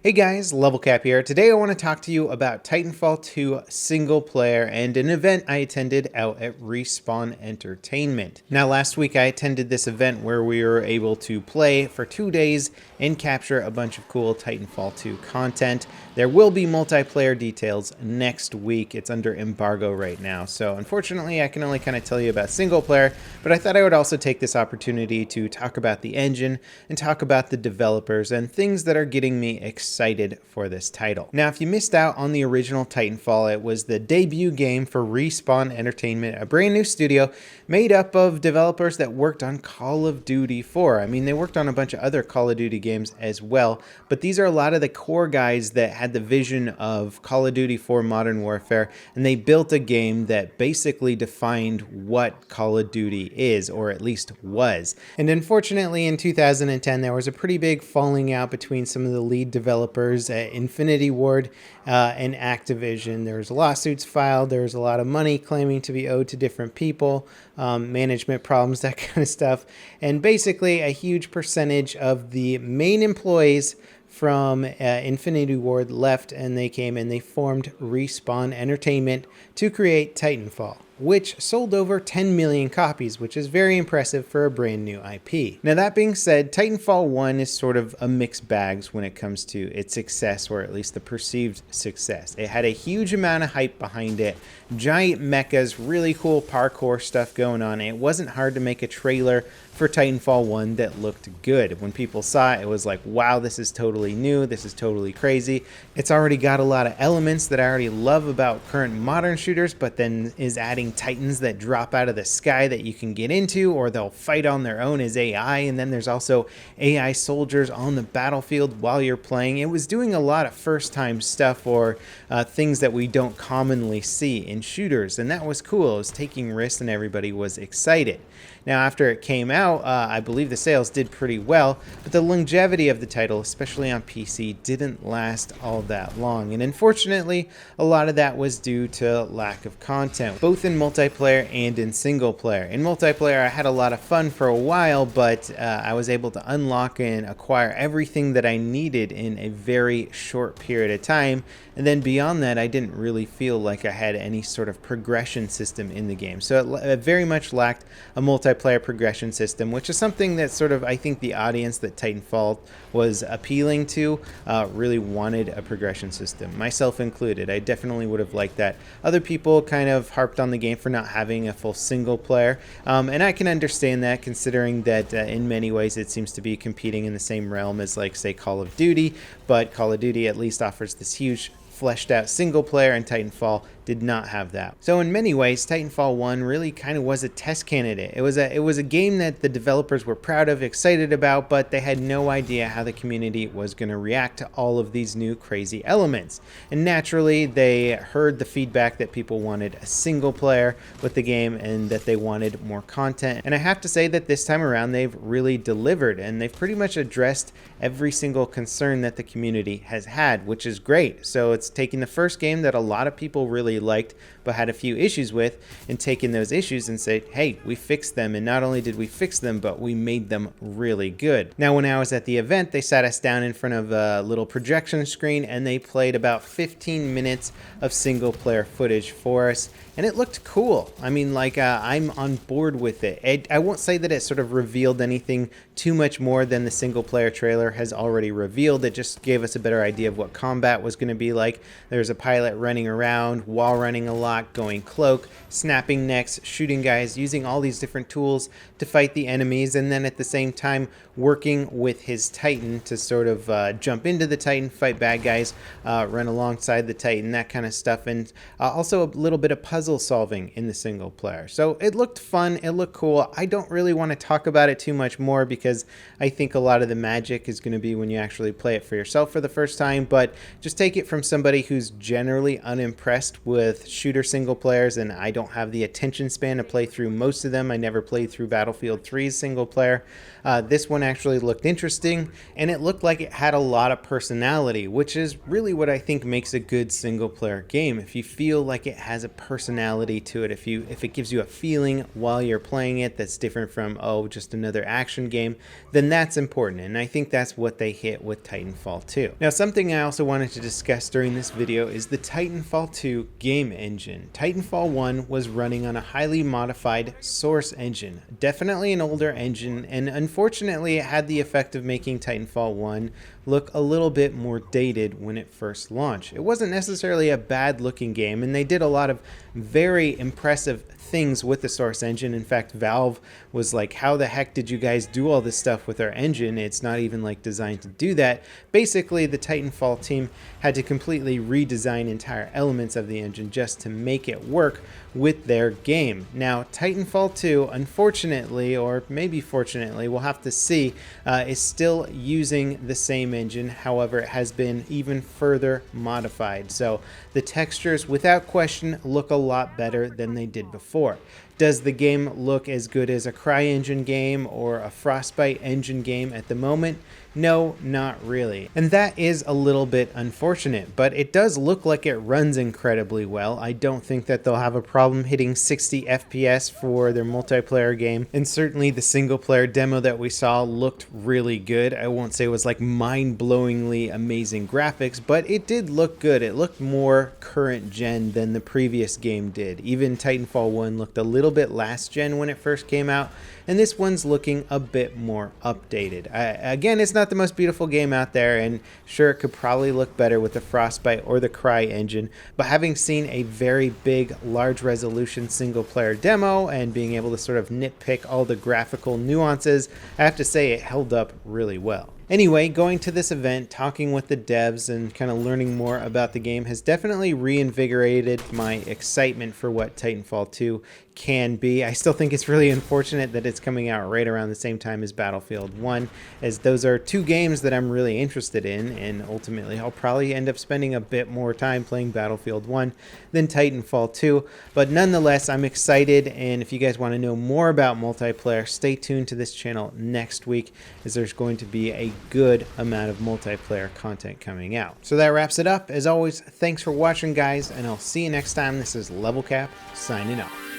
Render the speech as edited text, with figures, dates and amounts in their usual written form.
Hey guys, LevelCap here. Today I want to talk to you about Titanfall 2 single player and an event I attended out at Respawn Entertainment. Now last week I attended this event where we were able to play for 2 days and capture a bunch of cool Titanfall 2 content. There will be multiplayer details next week. It's under embargo right now, so unfortunately I can only kind of tell you about single player, but I thought I would also take this opportunity to talk about the engine and talk about the developers and things that are getting me excited for this title. Now, if you missed out on the original Titanfall, it was the debut game for Respawn Entertainment, a brand new studio made up of developers that worked on Call of Duty 4. I mean, they worked on a bunch of other Call of Duty games as well, but these are a lot of the core guys that had the vision of Call of Duty 4 Modern Warfare, and they built a game that basically defined what Call of Duty is, or at least was. And unfortunately, in 2010, there was a pretty big falling out between some of the lead developers at Infinity Ward and Activision. There was lawsuits filed. There was a lot of money claiming to be owed to different people, management problems, that kind of stuff. And basically, a huge percentage of the main employees from Infinity Ward left, and they came and they formed Respawn Entertainment to create Titanfall, which sold over 10 million copies, which is very impressive for a brand new IP. Now that being said, Titanfall 1 is sort of a mixed bag when it comes to its success, or at least the perceived success. It had a huge amount of hype behind it, giant mechas, really cool parkour stuff going on. It wasn't hard to make a trailer for Titanfall 1 that looked good. When people saw it, it was like, wow, this is totally new, this is totally crazy. It's already got a lot of elements that I already love about current modern shooters, but then is adding titans that drop out of the sky that you can get into, or they'll fight on their own as AI, and then there's also AI soldiers on the battlefield while you're playing. It was doing a lot of first-time stuff, or things that we don't commonly see in shooters, and that was cool. It was taking risks and everybody was excited. Now, after it came out, I believe the sales did pretty well, but the longevity of the title, especially on PC, didn't last all that long. And unfortunately, a lot of that was due to lack of content, both in multiplayer and in single player. In multiplayer, I had a lot of fun for a while, but I was able to unlock and acquire everything that I needed in a very short period of time. And then beyond that, I didn't really feel like I had any sort of progression system in the game. So it very much lacked a multiplayer progression system, which is something that sort of, I think the audience that Titanfall was appealing to really wanted a progression system, myself included. I definitely would have liked that. Other people kind of harped on the game for not having a full single player, and I can understand that, considering that in many ways it seems to be competing in the same realm as, like, say, Call of Duty, but Call of Duty at least offers this huge fleshed out single player, and Titanfall did not have that. So in many ways, Titanfall 1 really kind of was a test candidate. It was a game that the developers were proud of, excited about, but they had no idea how the community was going to react to all of these new crazy elements. And naturally, they heard the feedback that people wanted a single player with the game and that they wanted more content. And I have to say that this time around, they've really delivered, and they've pretty much addressed every single concern that the community has had, which is great. So it's taking the first game that a lot of people really liked but had a few issues with, and taking those issues and said, hey, we fixed them, and not only did we fix them, but we made them really good. Now, when I was at the event, they sat us down in front of a little projection screen and they played about 15 minutes of single player footage for us, and it looked cool. I mean, like, I'm on board with it. I won't say that it sort of revealed anything too much more than the single player trailer has already revealed. It just gave us a better idea of what combat was going to be like. There's a pilot running around, wall running a lot, going cloak, snapping necks, shooting guys, using all these different tools to fight the enemies, and then at the same time working with his Titan to sort of jump into the Titan, fight bad guys, run alongside the Titan, that kind of stuff, and also a little bit of puzzle solving in the single player. So it looked fun, it looked cool. I don't really want to talk about it too much more because I think a lot of the magic is going to be when you actually play it for yourself for the first time, but just take it from somebody who's generally unimpressed with shooter later single players, and I don't have the attention span to play through most of them. I never played through Battlefield 3's single player. This one actually looked interesting, and it looked like it had a lot of personality, which is really what I think makes a good single player game. If you feel like it has a personality to it, if it gives you a feeling while you're playing it that's different from, oh, just another action game, then that's important, and I think that's what they hit with Titanfall 2. Now, something I also wanted to discuss during this video is the Titanfall 2 game engine. Titanfall 1 was running on a highly modified Source engine, definitely an older engine, and unfortunately it had the effect of making Titanfall 1 look a little bit more dated when it first launched. It wasn't necessarily a bad looking game, and they did a lot of very impressive things with the Source engine. In fact, Valve was like, how the heck did you guys do all this stuff with our engine? It's not even like designed to do that. Basically, the Titanfall team had to completely redesign entire elements of the engine just to make it work with their game. Now, Titanfall 2, unfortunately, or maybe fortunately, we'll have to see, is still using the same engine. However, it has been even further modified. So the textures, without question, look a lot better than they did before. Does the game look as good as a CryEngine game or a Frostbite engine game at the moment? No, not really. And that is a little bit unfortunate, but it does look like it runs incredibly well. I don't think that they'll have a problem hitting 60 FPS for their multiplayer game. And certainly the single player demo that we saw looked really good. I won't say it was like mind-blowingly amazing graphics, but it did look good. It looked more current gen than the previous game did. Even Titanfall 1 looked a little bit last gen when it first came out, and this one's looking a bit more updated. Again, it's not the most beautiful game out there, and sure, it could probably look better with the Frostbite or the CryEngine, but having seen a very big, large resolution single player demo and being able to sort of nitpick all the graphical nuances, I have to say it held up really well. Anyway, going to this event, talking with the devs, and kind of learning more about the game has definitely reinvigorated my excitement for what Titanfall 2 can be. I still think it's really unfortunate that it's coming out right around the same time as Battlefield 1, as those are two games that I'm really interested in, and ultimately I'll probably end up spending a bit more time playing Battlefield 1 than Titanfall 2, but nonetheless, I'm excited, and if you guys want to know more about multiplayer, stay tuned to this channel next week, as there's going to be a good amount of multiplayer content coming out. So that wraps it up. As always, thanks for watching, guys, and I'll see you next time. This is LevelCap signing off.